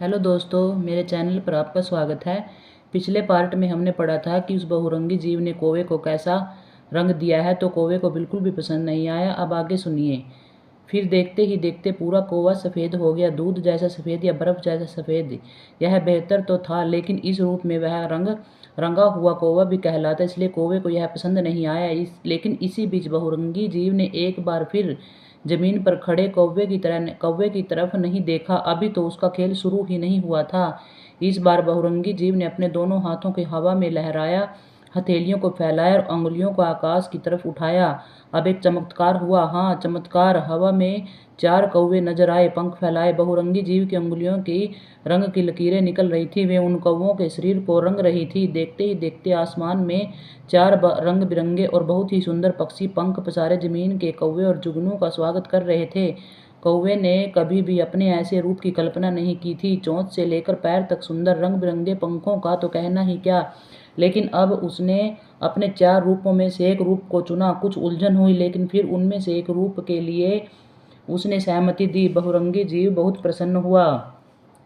Hello दोस्तों, मेरे channel पर आपका स्वागत है। पिछले पार्ट में हमने पढ़ा था कि उस बहुरंगी जीव ने कौवे को कैसा रंग दिया है, तो कौवे को बिल्कुल भी पसंद नहीं आया। अब आगे सुनिए। फिर देखते ही देखते पूरा कौवा सफ़ेद हो गया, दूध जैसा सफ़ेद या बर्फ़ जैसा सफ़ेद। यह बेहतर तो था, लेकिन इस रूप में वह रंगा हुआ कौवा भी कहलाता, इसलिए कौवे को यह पसंद नहीं आया। लेकिन इसी बीच बहुरंगी जीव ने एक बार फिर जमीन पर खड़े कौवे की तरफ नहीं देखा। अभी तो उसका खेल शुरू ही नहीं हुआ था। इस बार बहुरंगी जीव ने अपने दोनों हाथों को हवा में लहराया, हथेलियों को फैलाया और अंगुलियों को आकाश की तरफ उठाया। अब एक चमत्कार हुआ। हाँ, चमत्कार। हवा में 4 कौवे नजर आए, पंख फैलाए। बहुरंगी जीव की अंगुलियों की रंग की लकीरें निकल रही थी, वे उन कौवों के शरीर को रंग रही थी। देखते ही देखते आसमान में 4 रंग बिरंगे और बहुत ही सुंदर पक्षी पंख पसारे जमीन के कौवे और जुगनू का स्वागत कर रहे थे। कौवे ने कभी भी अपने ऐसे रूप की कल्पना नहीं की थी। चोंच से लेकर पैर तक सुंदर रंग बिरंगे पंखों का तो कहना ही क्या, लेकिन अब उसने अपने 4 रूपों में से एक रूप को चुना। कुछ उलझन हुई, लेकिन फिर उनमें से एक रूप के लिए उसने सहमति दी। बहुरंगी जीव बहुत प्रसन्न हुआ,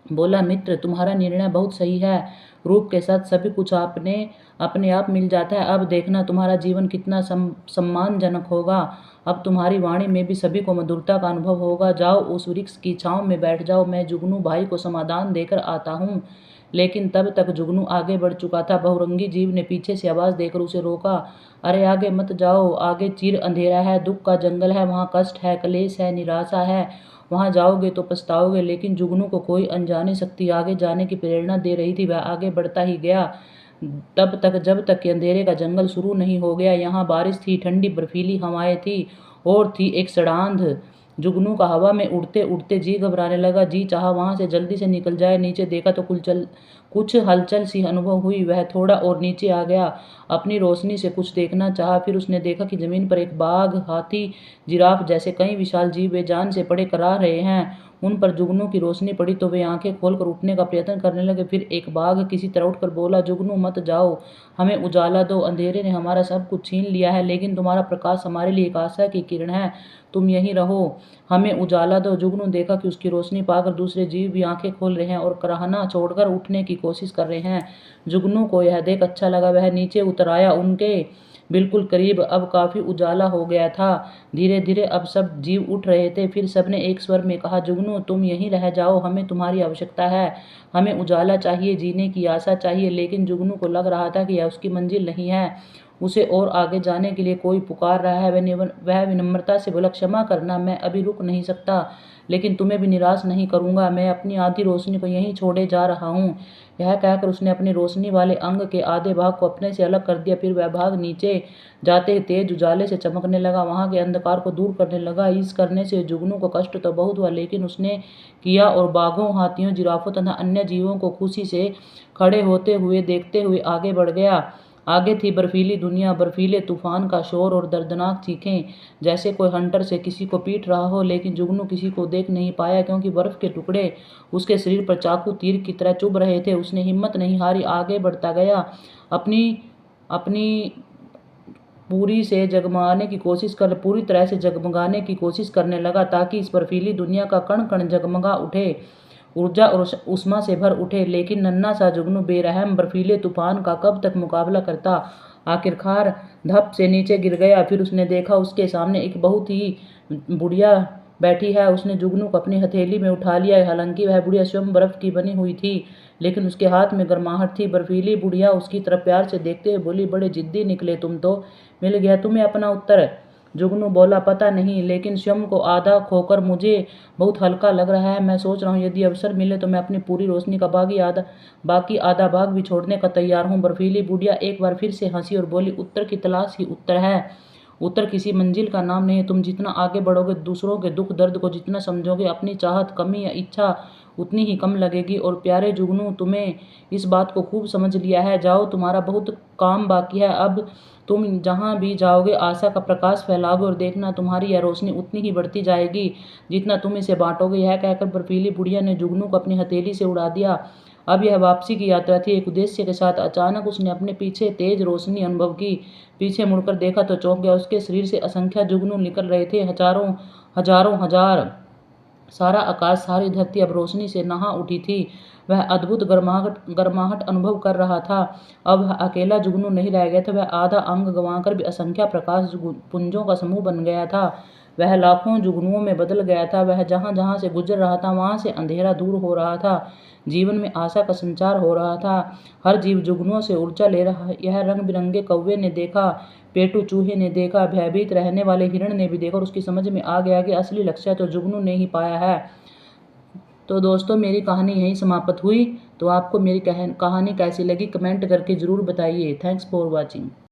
बोला, मित्र, तुम्हारा निर्णय बहुत सही है। रूप के साथ सभी कुछ अपने आप मिल जाता है। अब देखना तुम्हारा जीवन कितना सम्मानजनक होगा। अब तुम्हारी वाणी में भी सभी को मधुरता का अनुभव होगा। जाओ, उस वृक्ष की छांव में बैठ जाओ, मैं जुगनू भाई को समाधान देकर आता हूँ। लेकिन तब तक जुगनू आगे बढ़ चुका था। बहुरंगी जीव ने पीछे से आवाज देकर उसे रोका। अरे आगे मत जाओ, आगे चिर अंधेरा है, दुख का जंगल है, वहाँ कष्ट है, क्लेश है, निराशा है, वहां जाओगे तो पछताओगे। लेकिन जुगनू को कोई अनजानी शक्ति आगे जाने की प्रेरणा दे रही थी। वह आगे बढ़ता ही गया, तब तक जब तक कि अंधेरे का जंगल शुरू नहीं हो गया। यहाँ बारिश थी, ठंडी बर्फीली हवाएं थी और थी एक सड़ांध। जुगनू का हवा में उड़ते उड़ते जी घबराने लगा। जी चाहा वहां से जल्दी से निकल जाए। नीचे देखा तो कुछ हलचल सी अनुभव हुई। वह थोड़ा और नीचे आ गया, अपनी रोशनी से कुछ देखना चाहा। फिर उसने देखा कि जमीन पर एक बाघ, हाथी, जिराफ जैसे कई विशाल जीव बेजान से पड़े करा रहे हैं। उन पर जुगनू की रोशनी पड़ी तो वे आंखें खोलकर उठने का प्रयत्न करने लगे। फिर एक बाघ किसी तरह उठकर बोला, जुगनू मत जाओ, हमें उजाला दो। अंधेरे ने हमारा सब कुछ छीन लिया है, लेकिन तुम्हारा प्रकाश हमारे लिए एक आशा की किरण है। तुम यहीं रहो, हमें उजाला दो। जुगनू देखा कि उसकी रोशनी पाकर दूसरे जीव भी आंखें खोल रहे हैं और कराहना छोड़कर उठने की कोशिश कर रहे हैं। जुगनू को यह देख अच्छा लगा। वह नीचे उतर आया, उनके बिल्कुल करीब। अब काफी उजाला हो गया था। धीरे धीरे अब सब जीव उठ रहे थे। फिर सबने एक स्वर में कहा, जुगनू तुम यहीं रह जाओ, हमें तुम्हारी आवश्यकता है। हमें उजाला चाहिए, जीने की आशा चाहिए। लेकिन जुगनू को लग रहा था कि यह उसकी मंजिल नहीं है, उसे और आगे जाने के लिए कोई पुकार रहा है। वह विनम्रता से बोला, क्षमा करना, मैं अभी रुक नहीं सकता, लेकिन तुम्हें भी निराश नहीं करूंगा। मैं अपनी आधी रोशनी को यहीं छोड़े जा रहा हूँ। यह कहकर उसने अपनी रोशनी वाले अंग के आधे भाग को अपने से अलग कर दिया। फिर वह भाग नीचे जाते तेज उजाले से चमकने लगा, वहां के अंधकार को दूर करने लगा। इस करने से जुगनू को कष्ट तो बहुत हुआ, लेकिन उसने किया और बाघों, हाथियों, जिराफों तथा अन्य जीवों को खुशी से खड़े होते हुए देखते हुए आगे बढ़ गया। आगे थी बर्फीली दुनिया, बर्फीले तूफान का शोर और दर्दनाक चीखें, जैसे कोई हंटर से किसी को पीट रहा हो। लेकिन जुगनू किसी को देख नहीं पाया, क्योंकि बर्फ के टुकड़े उसके शरीर पर चाकू तीर की तरह चुभ रहे थे। उसने हिम्मत नहीं हारी, आगे बढ़ता गया, अपनी अपनी पूरी तरह से जगमगाने की कोशिश करने लगा, ताकि इस बर्फीली दुनिया का कण कण जगमगा उठे, ऊर्जा और उष्मा से भर उठे। लेकिन नन्हा सा जुगनू बेरहम बर्फीले तूफान का कब तक मुकाबला करता। आखिरकार धप से नीचे गिर गया। फिर उसने देखा उसके सामने एक बहुत ही बुढ़िया बैठी है। उसने जुगनू को अपनी हथेली में उठा लिया। हालांकि वह बुढ़िया स्वयं बर्फ की बनी हुई थी, लेकिन उसके हाथ में गर्माहट थी। बर्फीली बुढ़िया उसकी तरफ प्यार से देखते हुए बोली, बड़े जिद्दी निकले तुम तो, मिल गया तुम्हें अपना उत्तर। जुगनू बोला, पता नहीं, लेकिन स्वयं को आधा खोकर मुझे बहुत हल्का लग रहा है। मैं सोच रहा हूँ यदि अवसर मिले तो मैं अपनी पूरी रोशनी का बाकी आधा भाग भी छोड़ने का तैयार हूँ। बर्फीली बुढ़िया एक बार फिर से हंसी और बोली, उत्तर की तलाश ही उत्तर है। उत्तर किसी मंजिल का नाम नहीं है। तुम जितना आगे बढ़ोगे, दूसरों के दुख दर्द को जितना समझोगे, अपनी चाहत, कमी या इच्छा उतनी ही कम लगेगी। और प्यारे जुगनू, तुम्हें इस बात को खूब समझ लिया है। जाओ, तुम्हारा बहुत काम बाकी है। अब तुम जहाँ भी जाओगे आशा का प्रकाश फैलाओगे, और देखना तुम्हारी यह रोशनी उतनी ही बढ़ती जाएगी जितना तुम इसे बांटोगे। यह कहकर बर्फीली बुढ़िया ने जुगनू को अपनी हथेली से उड़ा दिया। अब यह वापसी की यात्रा थी, एक उद्देश्य के साथ। अचानक उसने अपने पीछे तेज रोशनी अनुभव की। पीछे मुड़कर देखा तो चौंक गया। उसके शरीर से असंख्य जुगनू निकल रहे थे, हजारों हजारों हजार। सारा आकाश, सारी धरती अब रोशनी से नहा उठी थी। वह अद्भुत गर्माहट अनुभव कर रहा था। अब वह अकेला जुगनू नहीं रह गया था, वह आधा अंग गंवाकर भी असंख्य प्रकाश पुंजों का समूह बन गया था। वह लाखों जुगनुओं में बदल गया था। वह जहां जहां से गुजर रहा था वहां से अंधेरा दूर हो रहा था, जीवन में आशा का संचार हो रहा था। हर जीव जुगनुओं से ऊर्जा ले रहा। यह रंग बिरंगे कौवे ने देखा, पेटू चूहे ने देखा, भयभीत रहने वाले हिरण ने भी देखा और उसकी समझ में आ गया कि असली लक्ष्य तो जुगनू ने ही पाया है। तो दोस्तों, मेरी कहानी यहीं समाप्त हुई। तो आपको मेरी कहानी कैसी लगी कमेंट करके ज़रूर बताइए। Thanks for watching.